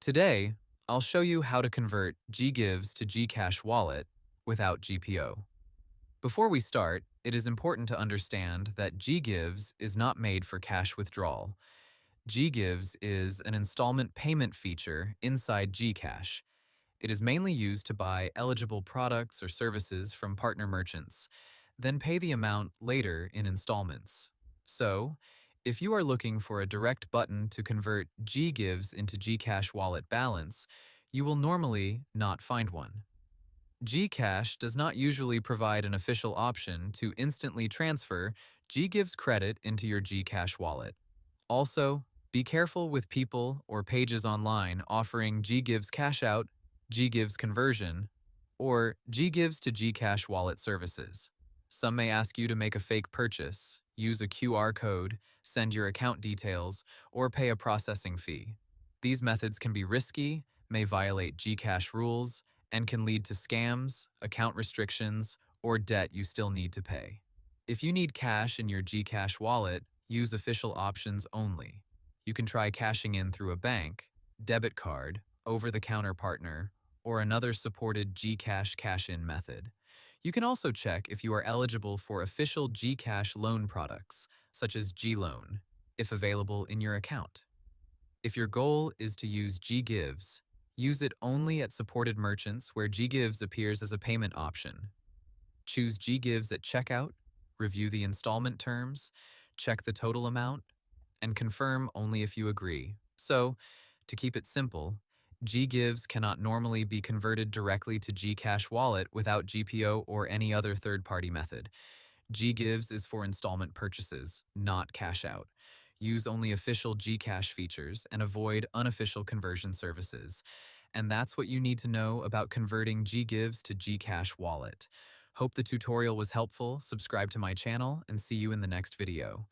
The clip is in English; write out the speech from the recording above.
Today, I'll show you how to convert GGives to GCash wallet without GPO. Before we start, it is important to understand that GGives is not made for cash withdrawal. GGives is an installment payment feature inside GCash. It is mainly used to buy eligible products or services from partner merchants, then pay the amount later in installments. So, if you are looking for a direct button to convert GGives into GCash wallet balance, you will normally not find one. GCash does not usually provide an official option to instantly transfer GGives credit into your GCash wallet. Also, be careful with people or pages online offering GGives cash out, GGives conversion, or GGives to GCash wallet services. Some may ask you to make a fake purchase, use a QR code, send your account details, or pay a processing fee. These methods can be risky, may violate GCash rules, and can lead to scams, account restrictions, or debt you still need to pay. If you need cash in your GCash wallet, use official options only. You can try cashing in through a bank, debit card, over-the-counter partner, or another supported GCash cash-in method. You can also check if you are eligible for official GCash loan products, such as GLoan, if available in your account. If your goal is to use GGives, use it only at supported merchants where GGives appears as a payment option. Choose GGives at checkout, review the installment terms, check the total amount, and confirm only if you agree. So, to keep it simple, GGives cannot normally be converted directly to GCash wallet without GPO or any other third-party method. GGives is for installment purchases, not cash out. Use only official GCash features and avoid unofficial conversion services. And that's what you need to know about converting GGives to GCash wallet. Hope the tutorial was helpful, subscribe to my channel, and see you in the next video.